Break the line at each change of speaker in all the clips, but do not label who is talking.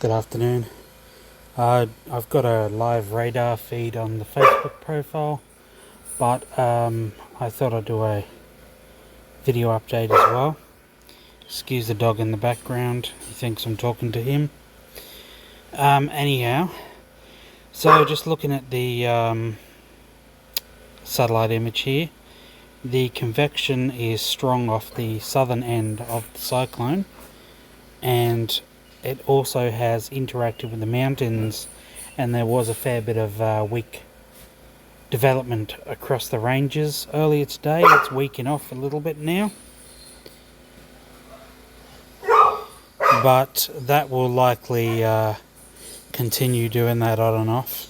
Good afternoon. I've got a live radar feed on the Facebook profile, but I thought I'd do a video update as well. Excuse the dog in the background, he thinks I'm talking to him. Anyhow, so just looking at the satellite image here, the convection is strong off the southern end of the cyclone, and it also has interacted with the mountains, and there was a fair bit of weak development across the ranges earlier today. It's weakening off a little bit now, but that will likely continue doing that on and off.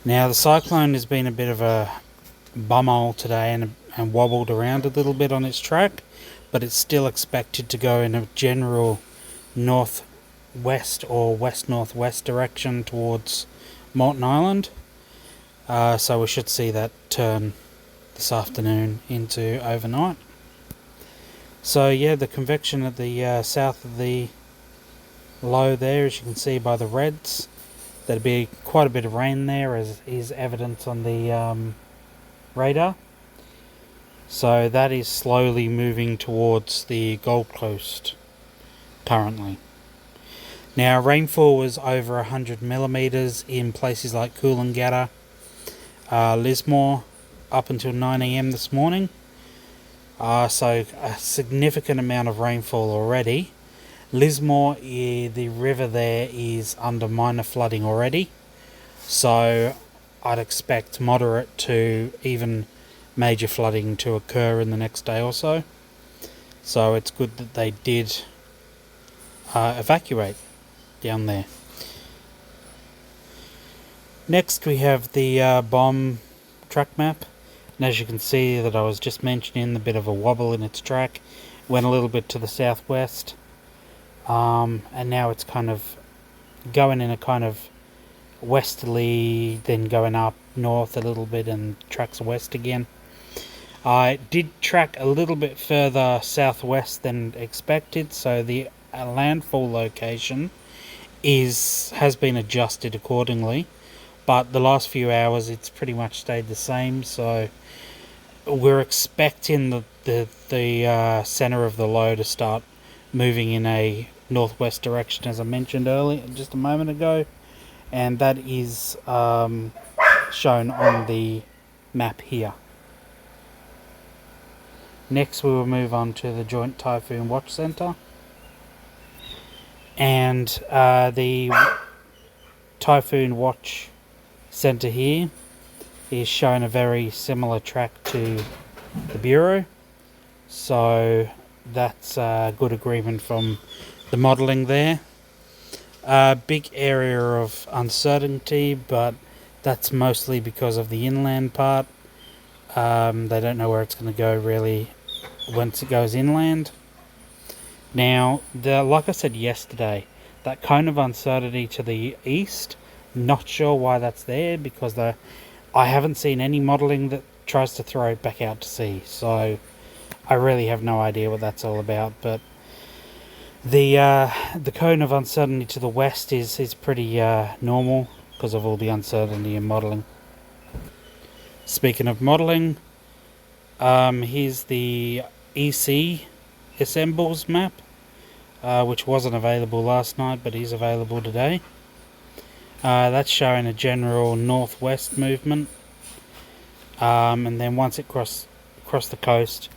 Now the cyclone has been a bit of a bumhole today and wobbled around a little bit on its track, but it's still expected to go in a general northwest or west-northwest direction towards Moreton Island. So we should see that turn this afternoon into overnight. So yeah, the convection at the south of the low there, as you can see by the reds, there'll be quite a bit of rain there, as is evident on the radar. So that is slowly moving towards the Gold Coast currently. Now rainfall was over 100 millimeters in places like Coolangatta, Lismore, up until 9 AM this morning. So a significant amount of rainfall already. Lismore, the river there is under minor flooding already, so I'd expect moderate to even major flooding to occur in the next day or so. So it's good that they did evacuate down there. Next we have the bomb track map, and as you can see that I was just mentioning, a bit of a wobble in its track, went a little bit to the southwest, and now it's kind of going in a kind of westerly, then going up north a little bit and tracks west again. I did track a little bit further southwest than expected, so the landfall location has been adjusted accordingly, but the last few hours it's pretty much stayed the same. So we're expecting the center of the low to start moving in a northwest direction, as I mentioned earlier just a moment ago, and that is shown on the map here. Next we will move on to the Joint Typhoon Watch Centre, and the Typhoon Watch Centre here is showing a very similar track to the Bureau, so that's a good agreement from the modelling there. Big area of uncertainty, but that's mostly because of the inland part. They don't know where it's going to go really once it goes inland. Now, like I said yesterday, that cone of uncertainty to the east, not sure why that's there, because I haven't seen any modelling that tries to throw it back out to sea, so I really have no idea what that's all about. But the cone of uncertainty to the west is pretty normal because of all the uncertainty in modelling. Speaking of modelling, here's the EC Assembles map, which wasn't available last night but is available today. That's showing a general northwest movement, and then once it across the coast,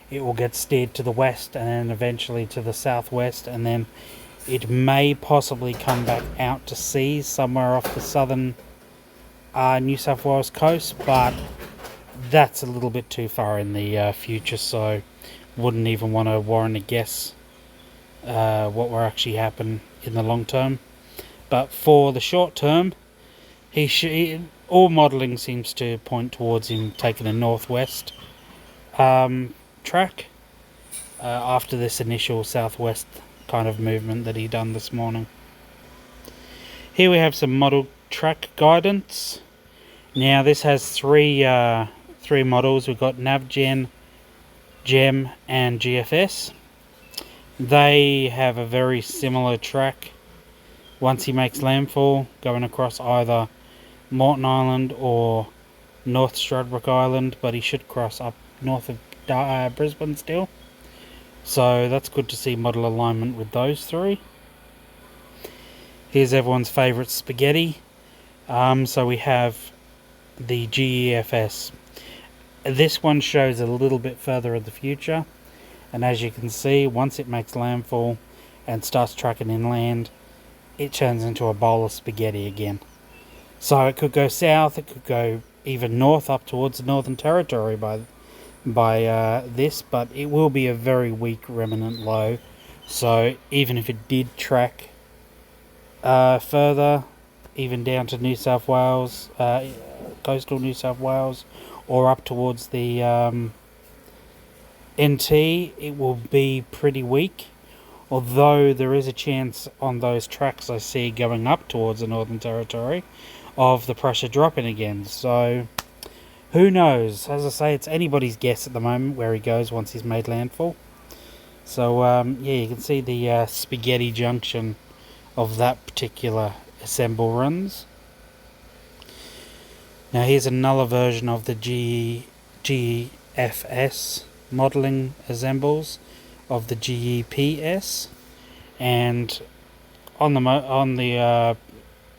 it will get steered to the west and then eventually to the southwest, and then it may possibly come back out to sea somewhere off the southern New South Wales coast, but that's a little bit too far in the future, so wouldn't even want to warrant a guess what will actually happen in the long term. But for the short term, all modelling seems to point towards him taking a northwest track after this initial southwest kind of movement that he done this morning. Here we have some model track guidance. Now this has three models. We've got NavGen, GEM and GFS. They have a very similar track once he makes landfall, going across either Moreton Island or North Stradbroke Island, but he should cross up north of Brisbane still. So that's good to see model alignment with those three. Here's everyone's favourite spaghetti. So we have the GEFS. This one shows a little bit further in the future, and as you can see, once it makes landfall and starts tracking inland, it turns into a bowl of spaghetti again. So it could go south, it could go even north up towards the Northern Territory by this, but it will be a very weak remnant low. So even if it did track further, even down to New South Wales, coastal New South Wales, or up towards the NT, it will be pretty weak. Although there is a chance on those tracks I see going up towards the Northern Territory of the pressure dropping again. So who knows? As I say, it's anybody's guess at the moment where he goes once he's made landfall. So yeah, you can see the spaghetti junction of that particular assemble runs. Now here's another version of the GFS modelling assembles of the GEPS, and on the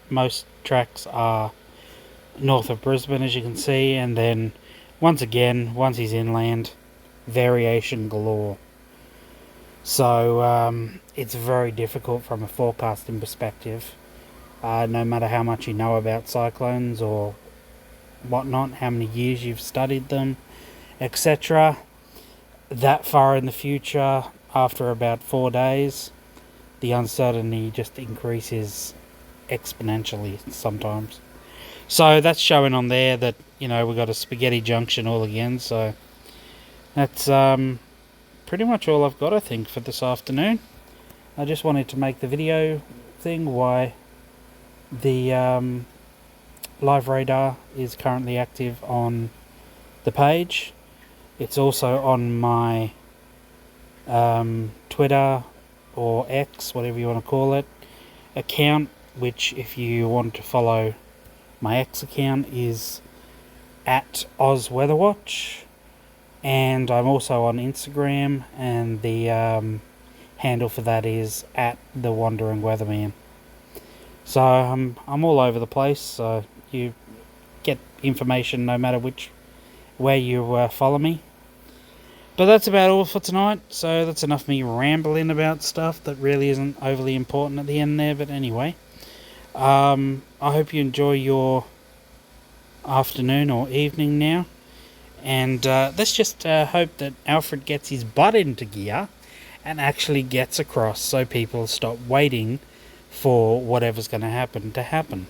most tracks are north of Brisbane, as you can see, and then once he's inland, variation galore. So it's very difficult from a forecasting perspective, no matter how much you know about cyclones or whatnot, how many years you've studied them, etc. That far in the future, after about 4 days, the uncertainty just increases exponentially sometimes. So that's showing on there that, you know, we've got a spaghetti junction all again. So that's pretty much all I've got, I think, for this afternoon. I just wanted to make the video thing why the live radar is currently active on the page. It's also on my Twitter or X, whatever you want to call it, account, which if you want to follow my X account is at OzWeatherWatch, and I'm also on Instagram, and the handle for that is at the Wandering Weatherman. So I'm all over the place, so you get information no matter which way you follow me. But that's about all for tonight, so that's enough me rambling about stuff that really isn't overly important at the end there. But anyway, I hope you enjoy your afternoon or evening now, and let's just hope that Alfred gets his butt into gear and actually gets across, so people stop waiting for whatever's going to happen.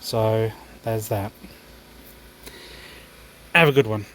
So there's that. Have a good one.